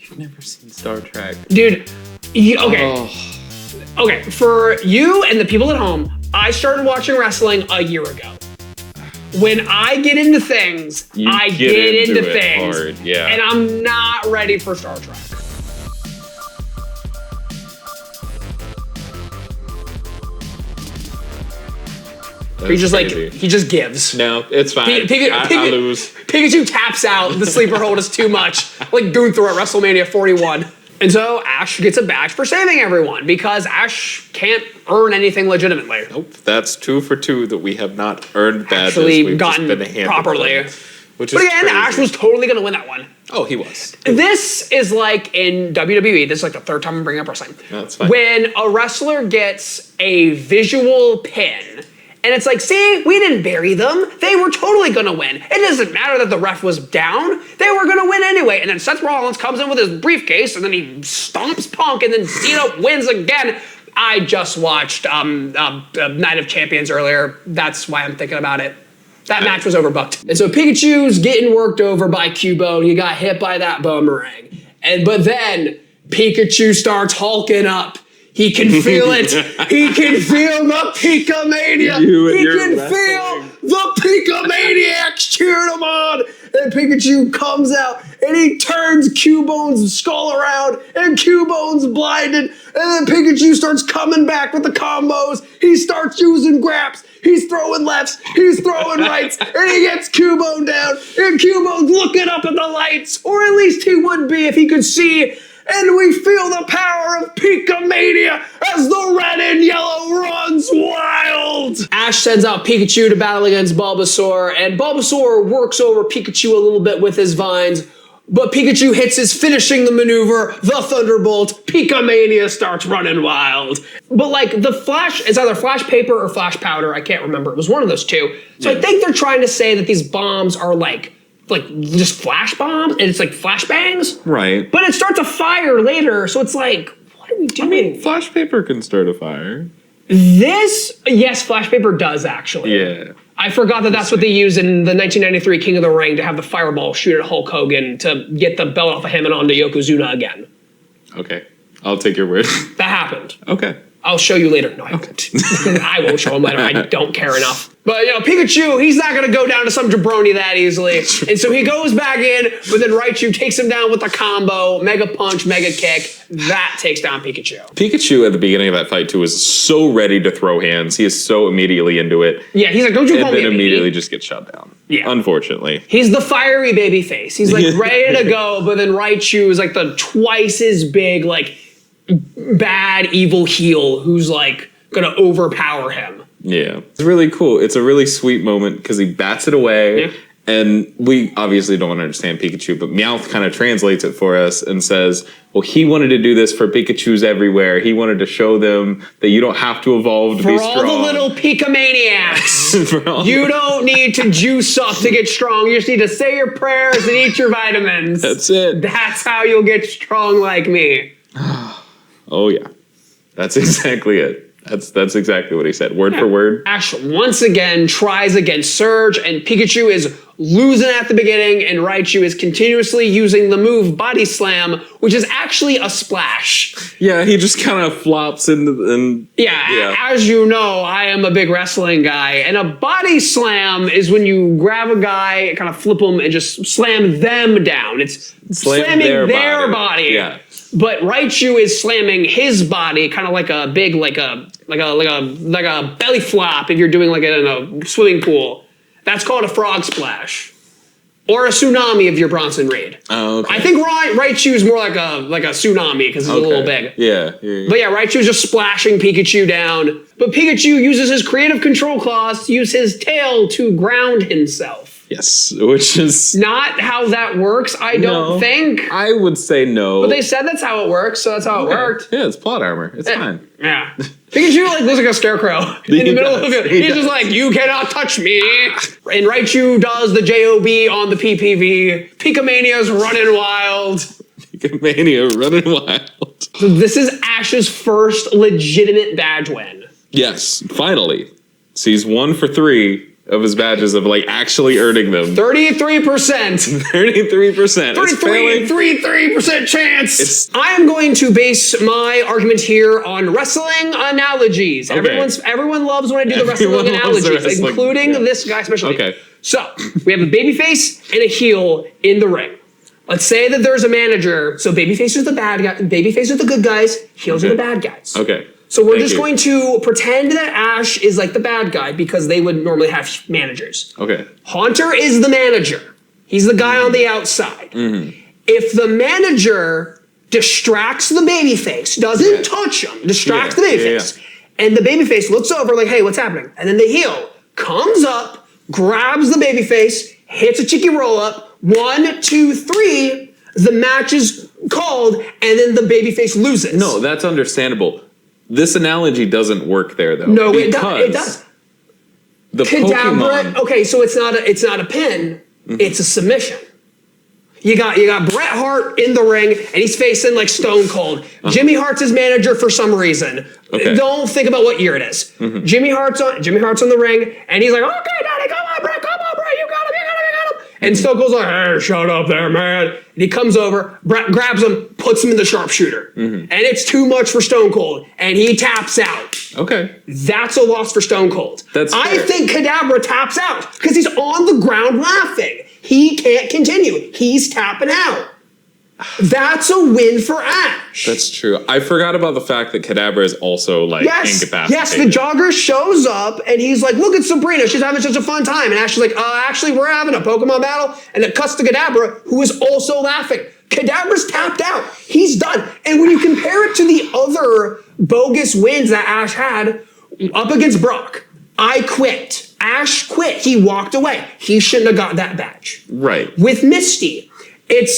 You've never seen Star Trek. Dude, Okay, for you and the people at home, I started watching wrestling a year ago. When I get into things, I get into things. Hard, yeah. And I'm not ready for Star Trek. He just gives. No, it's fine. I lose. Pikachu taps out. The sleeper hold is too much. Like Gunther at WrestleMania 41. And so Ash gets a badge for saving everyone because Ash can't earn anything legitimately. Nope, that's 2 for 2 that we have not earned badges. We've gotten properly. But again, crazy. Ash was totally going to win that one. Oh, he was. This is like in WWE. This is like the third time I'm bringing up wrestling. No, that's fine. When a wrestler gets a visual pin, and it's like, see, we didn't bury them. They were totally going to win. It doesn't matter that the ref was down. They were going to win anyway. And then Seth Rollins comes in with his briefcase, and then he stomps Punk, and then Cena wins again. I just watched Night of Champions earlier. That's why I'm thinking about it. That match was overbooked. And so Pikachu's getting worked over by Cubone. He got hit by that boomerang. But then Pikachu starts hulking up. He can feel it. He can feel the Pika-mania. He can feel the Pika-maniacs cheering him on. And Pikachu comes out and he turns Cubone's skull around and Cubone's blinded. And then Pikachu starts coming back with the combos. He starts using graps. He's throwing lefts. He's throwing rights. And he gets Cubone down. And Cubone's looking up at the lights. Or at least he would be if he could see. And we feel the power of Pika-mania as the red and yellow runs wild. Ash sends out Pikachu to battle against Bulbasaur, and Bulbasaur works over Pikachu a little bit with his vines, but Pikachu hits his finishing the maneuver, the Thunderbolt. Pika-mania starts running wild. But like the Flash, it's either Flash Paper or Flash Powder, I can't remember. It was one of those two. So I think they're trying to say that these bombs are like just flash bombs, and it's like flashbangs. Right. But it starts a fire later, so it's like, what are we doing? I mean, Flash Paper can start a fire. Yes, Flash Paper does, actually. Yeah. I forgot that that's what they used in the 1993 King of the Ring to have the fireball shoot at Hulk Hogan to get the belt off of him and onto Yokozuna again. Okay. I'll take your word. That happened. Okay. I'll show you later. No, I won't. I won't show him later. I don't care enough. But, Pikachu, he's not going to go down to some jabroni that easily. And so he goes back in, but then Raichu takes him down with a combo, Mega Punch, Mega Kick. That takes down Pikachu. Pikachu at the beginning of that fight, too, is so ready to throw hands. He is so immediately into it. Yeah, he's like, don't you call me a baby. And then immediately just gets shut down. Yeah. Unfortunately. He's the fiery baby face. He's like ready to go, but then Raichu is like the twice as big, like, bad, evil heel who's like gonna overpower him. Yeah. It's really cool. It's a really sweet moment because he bats it away. Yeah. And we obviously don't understand Pikachu, but Meowth kind of translates it for us and says, well, he wanted to do this for Pikachus everywhere. He wanted to show them that you don't have to evolve to be strong. For all the little Pika-maniacs, you don't need to juice up to get strong. You just need to say your prayers and eat your vitamins. That's it. That's how you'll get strong like me. Oh, yeah. That's exactly it. That's exactly what he said, word for word. Ash once again tries against Surge, and Pikachu is losing at the beginning, and Raichu is continuously using the move Body Slam, which is actually a splash. Yeah, he just kind of flops into... As you know, I am a big wrestling guy, and a Body Slam is when you grab a guy, kind of flip them, and just slam them down. It's slamming their body. Yeah. But Raichu is slamming his body, kind of like a big, like a belly flop if you're doing like it in a swimming pool. That's called a frog splash, or a tsunami if you're Bronson Reed. Oh, okay. I think Raichu is more like a tsunami because it's a little big. Yeah. But yeah, Raichu is just splashing Pikachu down. But Pikachu uses his creative control claws to use his tail to ground himself. Yes, which is... not how that works, I don't think. I would say no. But they said that's how it works, so that's how it worked. Yeah, it's plot armor. It's fine. Yeah. Pikachu looks like a scarecrow in the middle of it. He's just like, you cannot touch me. And Raichu does the JOB on the PPV. Pika-mania's running wild. Pika-mania running wild. So this is Ash's first legitimate badge win. Yes, finally. So he's 1 for 3. of his badges of like actually earning them. 33%. 33%. 33% chance. I am going to base my argument here on wrestling analogies. Okay. Everyone loves when I do the wrestling analogies, including this guy especially. Okay. So we have a babyface and a heel in the ring. Let's say that there's a manager. So babyface is the bad guy. Babyface are the good guys. Heels are the bad guys. Okay. So we're just going to pretend that Ash is like the bad guy because they would normally have managers. Okay. Haunter is the manager. He's the guy on the outside. If the manager distracts the babyface, doesn't touch him, distracts the babyface, and the babyface looks over like, hey, what's happening? And then the heel comes up, grabs the babyface, hits a cheeky roll up, 1, 2, 3, the match is called, and then the babyface loses. No, that's understandable. This analogy doesn't work there, though. No, it does. The Pokemon. Okay, so it's not a pin. It's a submission. You got Bret Hart in the ring, and he's facing like Stone Cold. Jimmy Hart's his manager for some reason. Okay. Don't think about what year it is. Jimmy Hart's on the ring, and he's like, "Okay, Daddy, come on, Bret, you got him, you got him." And Stone Cold's like, "Hey, shut up there, man." And he comes over, Bret grabs him, puts him in the sharpshooter, and it's too much for Stone Cold, and he taps out. Okay. That's a loss for Stone Cold. I think Kadabra taps out because he's on the ground laughing. He can't continue. He's tapping out. That's a win for Ash. That's true. I forgot about the fact that Kadabra is also like incapacitated. Yes, the jogger shows up and he's like, look at Sabrina, she's having such a fun time. And Ash is like, actually, we're having a Pokemon battle. And it cuts to Kadabra, who is also laughing. Kadabra's tapped out. He's done. And when you compare it to the other bogus wins that Ash had up against Brock, I quit. Ash quit. He walked away. He shouldn't have got that badge. Right. With Misty, it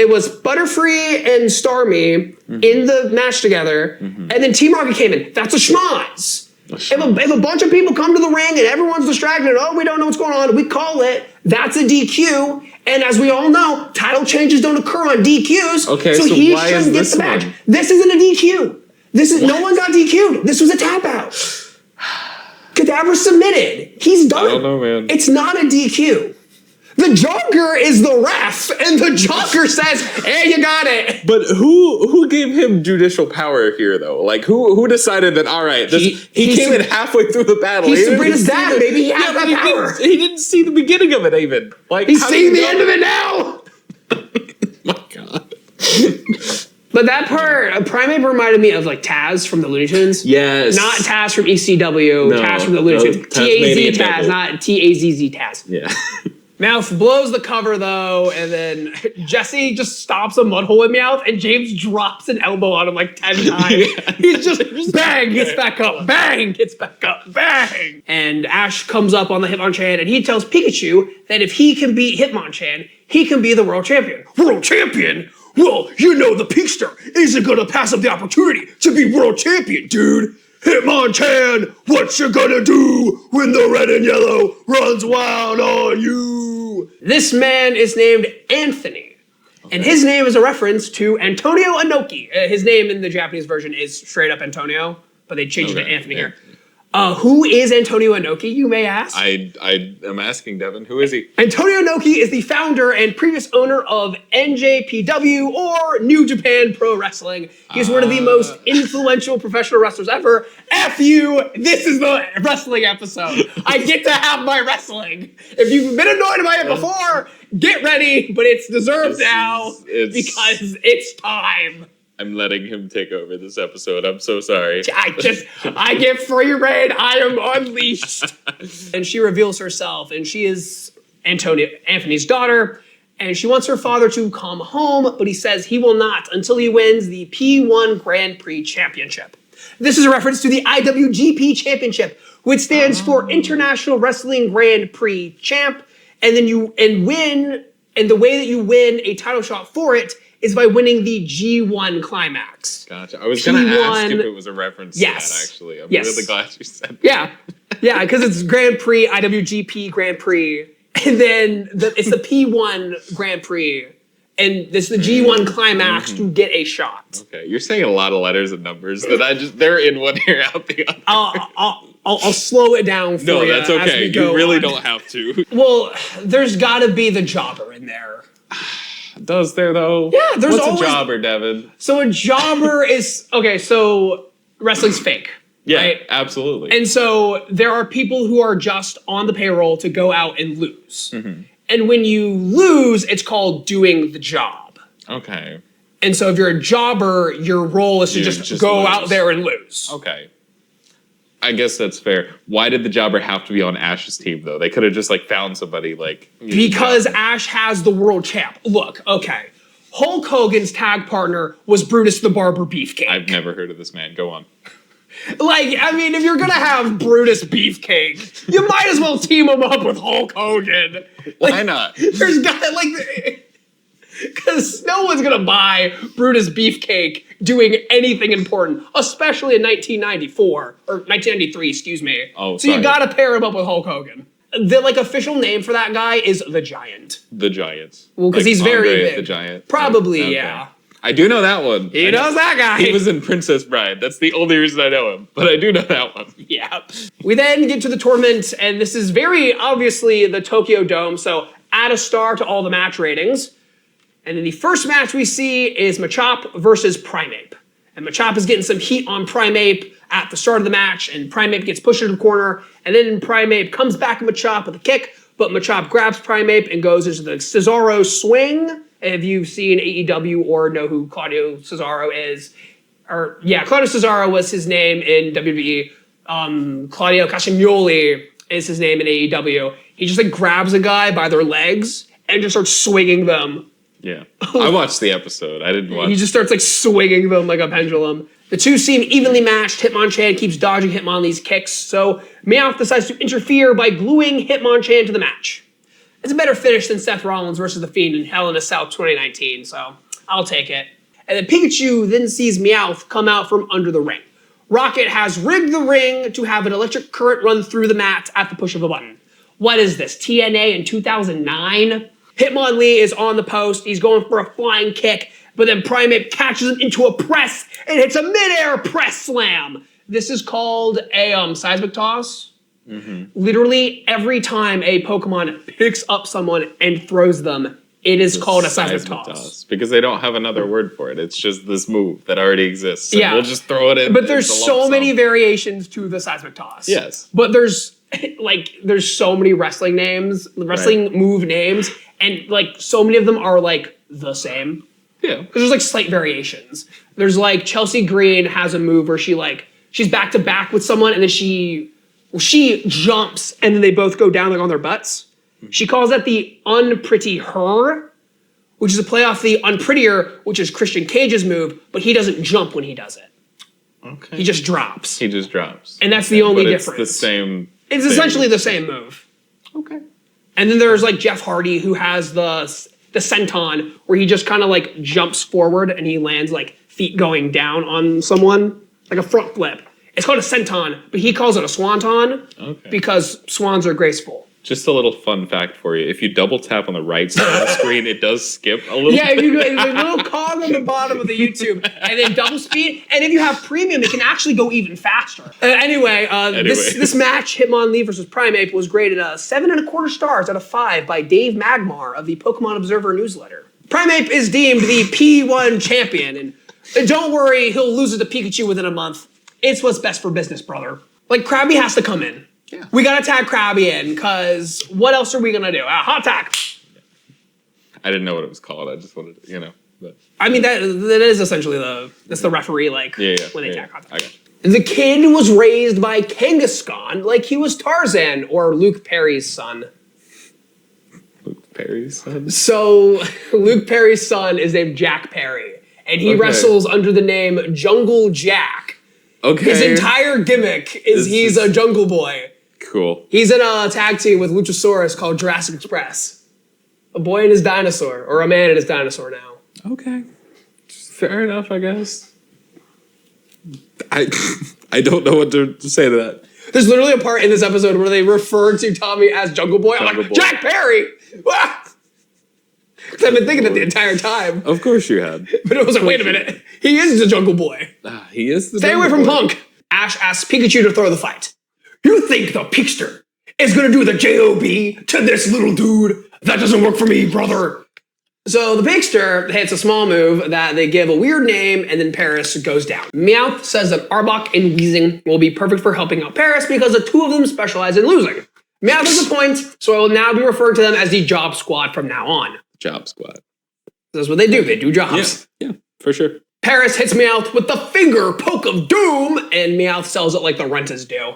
was Butterfree and Starmie in the match together, and then Team Rocket came in. That's a schmoz. If a bunch of people come to the ring and everyone's distracted and we don't know what's going on, we call it. That's a DQ. And as we all know, title changes don't occur on DQs. Okay, so he shouldn't get the badge. This isn't a DQ. No one got DQ'd. This was a tap out. Kadabra submitted. He's done. I don't know, man. It's not a DQ. The jogger is the ref, and the jogger says, hey, you got it. But who gave him judicial power here, though? Like, who decided that, all right, he came in halfway through the battle. He's Sabrina's dad, baby. He has that power. He didn't see the beginning of it, even. Like, he's seeing the end of it now. My God. But that part, Primate reminded me of like Taz from the Looney Tunes. Yes. Not Taz from ECW, No, Taz from the Looney Tunes. T-A-Z Taz, not T-A-Z-Z Taz. Yeah. Meowth blows the cover though, and then Jesse just stops a mud hole with Meowth, and James drops an elbow on him like 10 times. He's just bang, gets back up, bang, gets back up, bang. And Ash comes up on the Hitmonchan, and he tells Pikachu that if he can beat Hitmonchan, he can be the world champion. World champion? Well, you know the Peakster isn't gonna pass up the opportunity to be world champion, dude. Hitmonchan, what you gonna do when the red and yellow runs wild on you? This man is named Anthony, and his name is a reference to Antonio Inoki. His name in the Japanese version is straight up Antonio, but they changed it to Anthony here. Who is Antonio Inoki, you may ask? I am asking, Devon. Who is he? Antonio Inoki is the founder and previous owner of NJPW, or New Japan Pro Wrestling. He's one of the most influential professional wrestlers ever. F you, this is the wrestling episode. I get to have my wrestling. If you've been annoyed by it before, get ready, but it's deserved now because it's time. I'm letting him take over this episode. I'm so sorry. I get free reign. I am unleashed. And she reveals herself, and she is Anthony's daughter, and she wants her father to come home, but he says he will not until he wins the P1 Grand Prix Championship. This is a reference to the IWGP Championship, which stands for International Wrestling Grand Prix Champ, and then the way that you win a title shot for it is by winning the G1 climax. Gotcha. I was going to ask if it was a reference to that, actually. I'm really glad you said that. Yeah, because it's Grand Prix, IWGP Grand Prix, and then it's the P1 Grand Prix, and this is the G1 climax to get a shot. Okay, you're saying a lot of letters and numbers that they're in one ear, out the other. I'll slow it down for you. No, that's okay. As we go You really on. don't have to. Well, there's got to be the jobber in there. Does there though? Yeah, there's What's always a jobber, Devon? So a jobber is okay. So wrestling's fake. Yeah, right? absolutely. And so there are people who are just on the payroll to go out and lose. Mm-hmm. And when you lose, it's called doing the job. Okay. And so if you're a jobber, your role is to just go lose. out there and lose. Okay. I guess that's fair. Why did the jobber have to be on Ash's team though? They could have just like found somebody like because Ash has the world champ. Look, okay. Hulk Hogan's tag partner was Brutus the Barber Beefcake. I've never heard of this man. Go on. Like, I mean, if you're gonna have Brutus Beefcake, you might as well team him up with Hulk Hogan. Why Like, not? There's got like, because no one's gonna buy Brutus Beefcake doing anything important, especially in 1994 or 1993, excuse me. Oh, so sorry. you gotta pair him up with Hulk Hogan. The like official name for that guy is the Giant. The Giants. Well, because Like he's very Andre big. the Giant. Probably, Okay. yeah. I do know that one. He knows that guy. He was in Princess Bride. That's the only reason I know him. But I do know that one. Yeah. We then get to the tournament, and this is very obviously the Tokyo Dome, so add a star to all the match ratings. And then the first match we see is Machop versus Primeape. And Machop is getting some heat on Primeape at the start of the match, and Primeape gets pushed into the corner, and then Primeape comes back at Machop with a kick, but Machop grabs Primeape and goes into the Cesaro swing. If you've seen AEW or know who Claudio Cesaro is, or yeah, Claudio Cesaro was his name in WWE. Claudio Castagnoli is his name in AEW. He just like grabs a guy by their legs and just starts swinging them. Yeah. I watched the episode. I didn't watch. He just starts like swinging them like a pendulum. The two seem evenly matched. Hitmonchan keeps dodging Hitmonlee's kicks, so Meowth decides to interfere by gluing Hitmonchan to the match. It's a better finish than Seth Rollins versus The Fiend in Hell in a Cell 2019, so I'll take it. And then Pikachu then sees Meowth come out from under the ring. Rocket has rigged the ring to have an electric current run through the mat at the push of a button. What is this, TNA in 2009? Hitmonlee is on the post, he's going for a flying kick, but then Primeape catches him into a press and hits a midair press slam. This is called a seismic toss. Mm-hmm. Literally every time a Pokemon picks up someone and throws them, it is called a seismic toss. Because they don't have another word for it. It's just this move that already exists. So Yeah. we'll just throw it in. But there's into so lump many sum. variations to the seismic toss. Yes. But there's so many wrestling names, wrestling move names, and like so many of them are like the same. Yeah. Because there's like slight variations. There's like Chelsea Green has a move where she's back to back with someone and then she jumps and then they both go down like on their butts. She calls that the unpretty her, which is a play off the unprettier, which is Christian Cage's move, but he doesn't jump when he does it. Okay. He just drops. He just drops. And that's the only but difference. It's the same. It's essentially the same move. Okay. And then there's like Jeff Hardy who has the senton where he just kind of like jumps forward and he lands like feet going down on someone, like a front flip. It's called a senton, but he calls it a swanton because swans are graceful. Just a little fun fact for you. If you double tap on the right side of the screen, it does skip a little Yeah, bit. if you go, there's a little cog on the bottom of the YouTube, and then double speed. And if you have premium, it can actually go even faster. Anyway, this match, Hitmonlee versus Primeape, was graded 7.25 stars out of 5 by Dave Magmar of the Pokemon Observer newsletter. Primeape is deemed the P1 champion, and don't worry, he'll lose it to Pikachu within a month. It's what's best for business, brother. Like, Krabby has to come in. Yeah. We gotta tag Krabby in, because what else are we gonna do? Hot tag. I didn't know what it was called. I just wanted to, But. I mean, that is essentially the referee, like, when they tag hot tag. I got you. The kid was raised by Kangaskhan like he was Tarzan or Luke Perry's son. Luke Perry's son? So, Luke Perry's son is named Jack Perry, and he wrestles under the name Jungle Jack. Okay. His entire gimmick is he's a jungle boy. Cool. He's in a tag team with Luchasaurus called Jurassic Express. A boy and his dinosaur, or a man and his dinosaur now. Okay. Fair enough, I guess. I don't know what to say to that. There's literally a part in this episode where they refer to Tommy as Jungle Boy. I'm like, Jack Perry! Because I've been thinking that the entire time. Of course you had. But it was like, wait a minute. He is the Jungle Boy. He is the Stay away from Punk. Ash asks Pikachu to throw the fight. You think the Peakster is gonna do the J.O.B. to this little dude? That doesn't work for me, brother. So the Peakster hits a small move that they give a weird name, and then Paris goes down. Meowth says that Arbok and Weezing will be perfect for helping out Paris because the two of them specialize in losing. Meowth has a point, so I will now be referred to them as the Job Squad from now on. Job Squad. That's what they do. They do jobs. Yeah, for sure. Paris hits Meowth with the finger poke of doom, and Meowth sells it like the rent is due.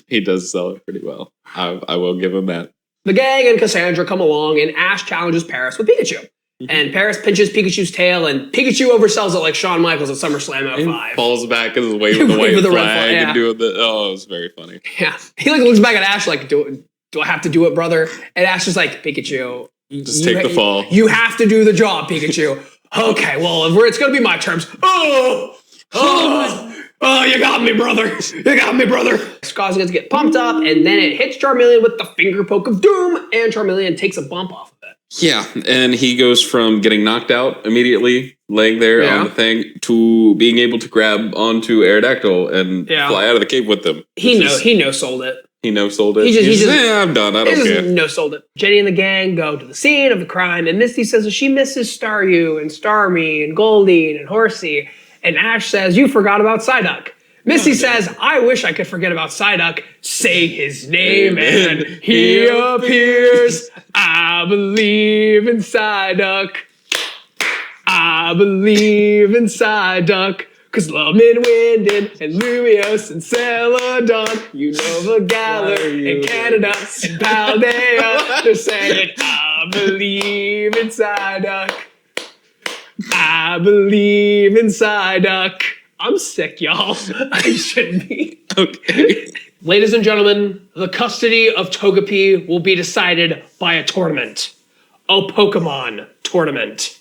He does sell it pretty well. I will give him that. The gang and Cassandra come along, and Ash challenges Paris with Pikachu. And Paris pinches Pikachu's tail, and Pikachu oversells it like Shawn Michaels at SummerSlam 05. He falls back and is waving the white flag and doing the... Oh, it was very funny. Yeah. He like looks back at Ash like, do I have to do it, brother? And Ash is like, Pikachu... Just take the fall. You have to do the job, Pikachu. Okay, well, it's going to be my terms. Oh, you got me, brother. You got me, brother. It's causing it to get pumped up, and then it hits Charmeleon with the finger poke of doom, and Charmeleon takes a bump off of it. Yeah, and he goes from getting knocked out immediately, laying there on the thing, to being able to grab onto Aerodactyl and fly out of the cave with them. He no-sold it. He no-sold it? He just I'm done, I don't care. He no-sold it. Jenny and the gang go to the scene of the crime, and Misty says that she misses Staryu and Starmie and Goldie and Horsey, and Ash says, you forgot about Psyduck. Misty says, I wish I could forget about Psyduck. Say his name and he appears. I believe in Psyduck. I believe in Psyduck. Cause Lubmin, Wyndon, and Lumios, and Celadon, Unova, Galar, and Canada, and Paldea, they're saying, I believe in Psyduck. I believe in Psyduck. I'm sick, y'all. I shouldn't be. Okay. Ladies and gentlemen, the custody of Togepi will be decided by a tournament. A Pokemon tournament.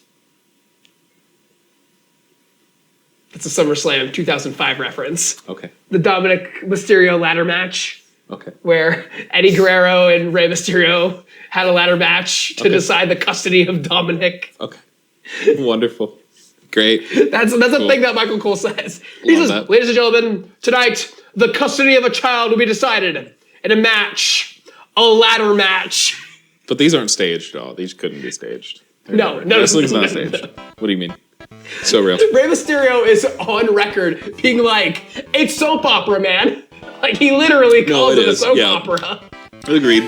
That's a SummerSlam 2005 reference. Okay. The Dominic Mysterio ladder match. Okay. Where Eddie Guerrero and Rey Mysterio had a ladder match to decide the custody of Dominic. Okay. Wonderful. Great. That's a thing that Michael Cole says. He says, ladies and gentlemen, tonight, the custody of a child will be decided in a match. A ladder match. But these aren't staged at all. These couldn't be staged. No. Wrestling's not staged. What do you mean? So real. Rey Mysterio is on record being like, it's soap opera, man. Like, he literally calls it a soap opera. Agreed.